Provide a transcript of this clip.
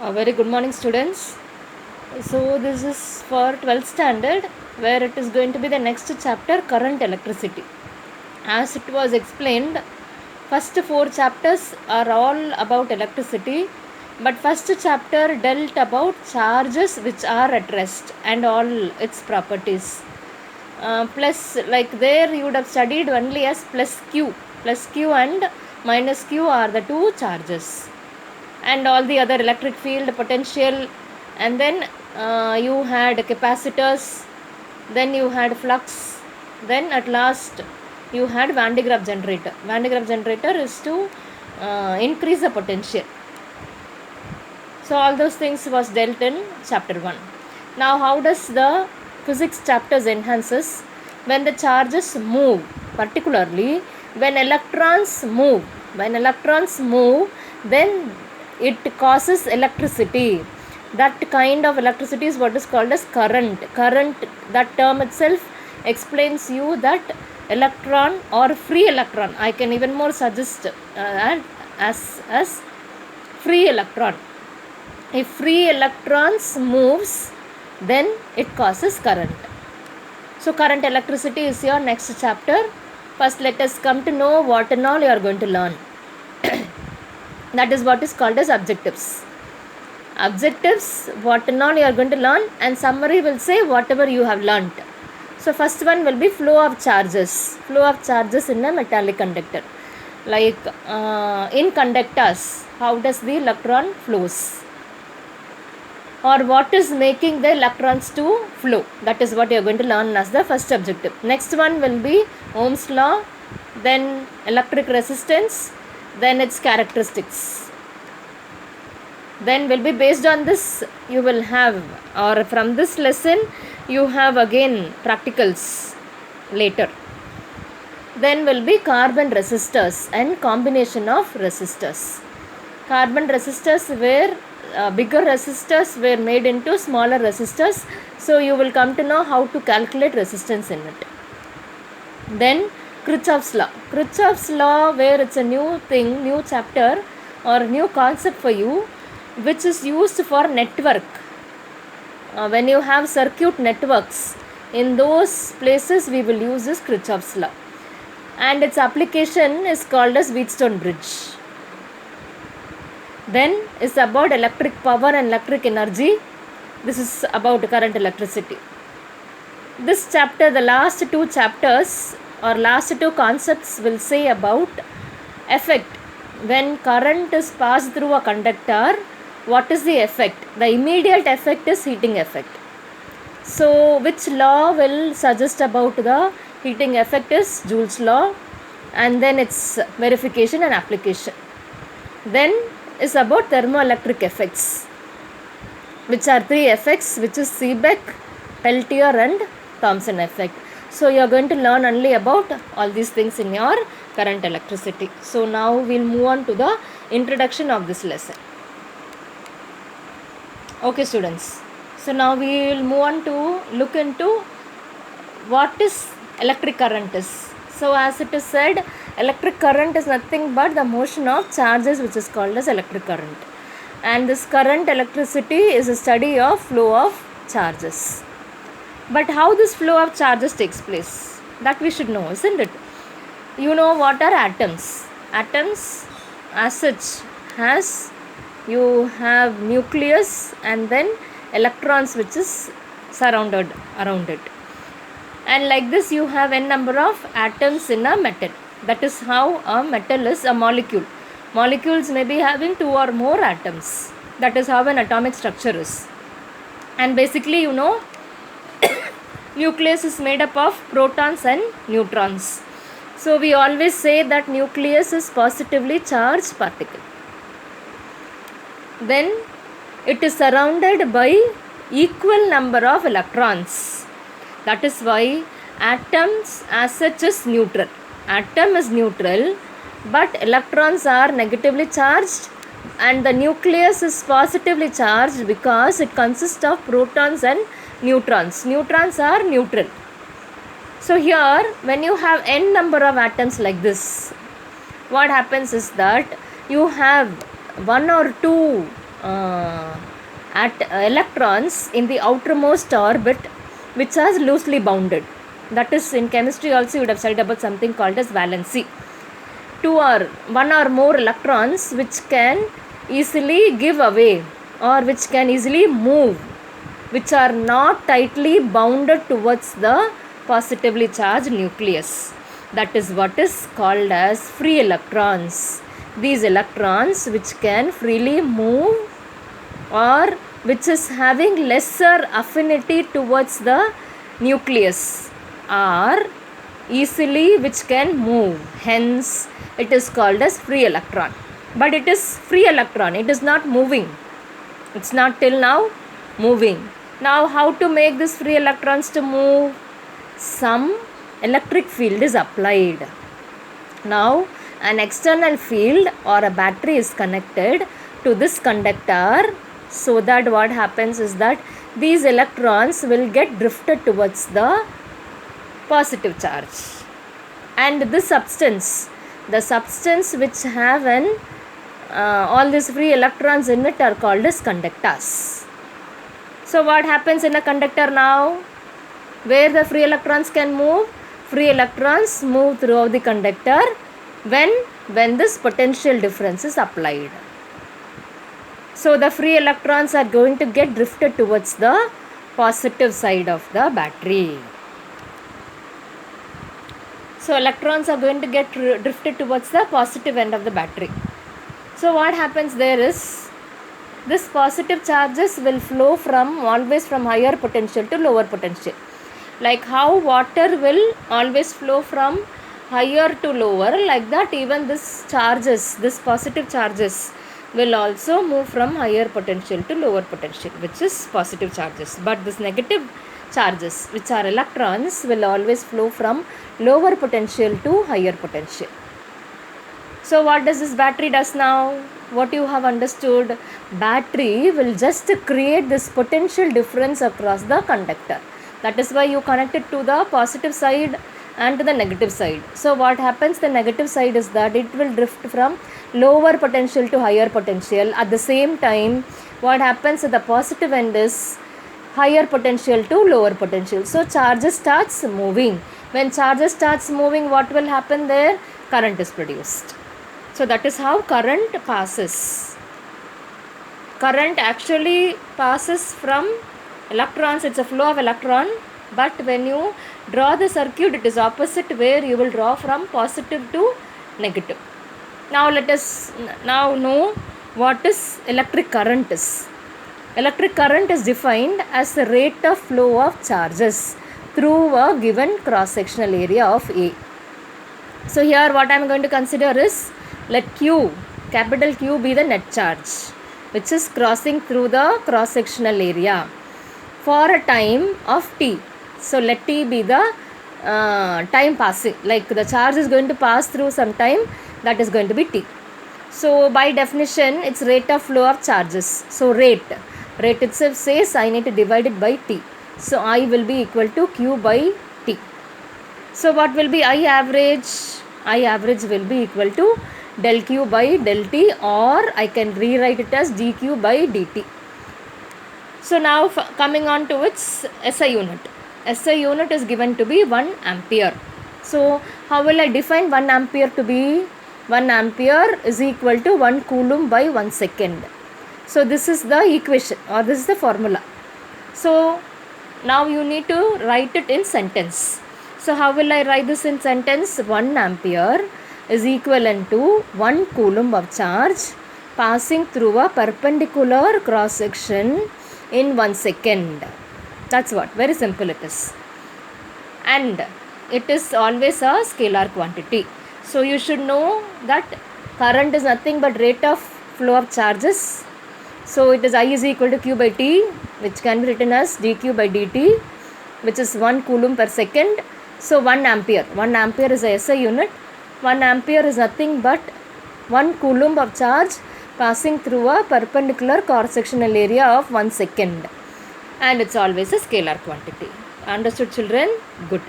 A very good morning, students. So this is for 12th standard, where it is going to be the next chapter, current electricity. As it was explained, first 4 chapters are all about electricity, but first chapter dealt about charges which are at rest and all its properties. Plus, like there you would have studied only as plus q and minus q are the two charges, and all the other electric field, potential, and then you had capacitors, then you had flux, then at last you had Van de Graaff generator. Van de Graaff generator is to increase the potential. So all those things was dealt in chapter 1. Now how does the physics chapters enhances? When the charges move, particularly when electrons move, then it causes electricity. That kind of electricity is what is called as current. That term itself explains you that electron or free electron, I can even more suggest as free electron. If free electrons moves, then it causes current. So current electricity is your next chapter. First let us come to know what and all you are going to learn. That is what is called as objectives. What and all you are going to learn, and summary will say whatever you have learnt. So first one will be flow of charges in a metallic conductor. Like in conductors, how does the electron flows, or what is making the electrons to flow? That is what you are going to learn as the first objective. Next one will be Ohm's law, then electric resistance, then its characteristics. Then will be based on this you will have, or from this lesson you have again practicals later. Then will be carbon resistors and combination of resistors. Carbon resistors were bigger resistors were made into smaller resistors, so you will come to know how to calculate resistance in it. Then Kirchhoff's law, where it's a new thing, new chapter or new concept for you, which is used for network. When you have circuit networks, in those places we will use this Kirchhoff's law, and its application is called as Wheatstone bridge. Then is about electric power and electric energy. This is about current electricity. This chapter, the last 2 chapters or last 2 concepts will say about effect. When current is passed through a conductor, what is the effect? The immediate effect is heating effect. So which law will suggest about the heating effect is Joule's law, and then its verification and application. Then is about thermoelectric effects, which are 3 effects, which is Seebeck, Peltier and Thomson effect. So you are going to learn only about all these things in your current electricity. So now we will move on to the introduction of this lesson. Okay students, so now we will move on to look into what is electric current is. So as it is said, electric current is nothing but the motion of charges, which is called as electric current. And this current electricity is a study of flow of charges. But how this flow of charges takes place, that we should know, isn't it? You know what are atoms? Atoms as such you have nucleus and then electrons which is surrounded around it. And like this you have n number of atoms in a metal. That is how a metal is a molecule. Molecules may be having 2 or more atoms. That is how an atomic structure is. And basically you know nucleus is made up of protons and neutrons. So we always say that nucleus is positively charged particle. Then it is surrounded by equal number of electrons. That is why atoms as such is neutral. Atom is neutral, but electrons are negatively charged and the nucleus is positively charged because it consists of protons and neutrons. Neutrons are neutral. So here when you have n number of atoms like this, what happens is that you have one or two at electrons in the outermost orbit which are loosely bounded. That is, in chemistry also you would have studied about something called as valency. Two or one or more electrons which can easily give away or which can easily move, which are not tightly bounded towards the positively charged nucleus. That is what is called as free electrons. These electrons which can freely move or which is having lesser affinity towards the nucleus are easily which can move. Hence, it is called as free electron. But it is free electron. It is not moving. It's not till now moving. Now, how to make this free electrons to move? Some electric field is applied. Now, an external field or a battery is connected to this conductor, so that what happens is that these electrons will get drifted towards the positive charge. And this substance, the substance which have an all these free electrons in it are called as conductors. So what happens in a conductor now? Where the free electrons can move? Free electrons move throughout the conductor when this potential difference is applied. So the free electrons are going to get drifted towards the positive side of the battery. So electrons are going to get drifted towards the positive end of the battery. So what happens there is, this positive charges will flow always from higher potential to lower potential. Like how water will always flow from higher to lower, like that even this positive charges will also move from higher potential to lower potential, which is positive charges. But this negative charges, which are electrons, will always flow from lower potential to higher potential. So what does this battery does now? What you have understood? Battery will just create this potential difference across the conductor. That is why you connect it to the positive side and to the negative side. So what happens? The negative side is that it will drift from lower potential to higher potential. At the same time, what happens at the positive end is higher potential to lower potential. So charges starts moving. When charges starts moving, what will happen there? Current is produced. So that is how current passes. Current actually passes from electrons. It's a flow of electron. But when you draw the circuit, it is opposite, where you will draw from positive to negative. Now let us now know what is electric current is. Electric current is defined as the rate of flow of charges through a given cross-sectional area of A. So here what I am going to consider is, let Q, capital Q, be the net charge which is crossing through the cross-sectional area for a time of T. So let T be the time passing, like the charge is going to pass through some time, that is going to be T. So by definition, it's rate of flow of charges. So rate itself says I need to divide it by T. So I will be equal to Q by T. So what will be I average? I average will be equal to del Q by del T, or I can rewrite it as dQ by dt. So now coming on to its SI unit. SI unit is given to be 1 ampere. So how will I define 1 ampere to be? 1 ampere is equal to 1 coulomb by 1 second. So this is the equation, or this is the formula. So now you need to write it in sentence. So how will I write this in sentence? 1 ampere is equivalent to 1 coulomb of charge passing through a perpendicular cross section in 1 second. That's what, very simple it is. And it is always a scalar quantity. So you should know that current is nothing but rate of flow of charges. So it is I is equal to Q by T, which can be written as dQ by dt, which is 1 coulomb per second. So 1 ampere. 1 ampere is a SI unit. 1 ampere is nothing but 1 coulomb of charge passing through a perpendicular cross-sectional area of 1 second. And it's always a scalar quantity. Understood, children? Good.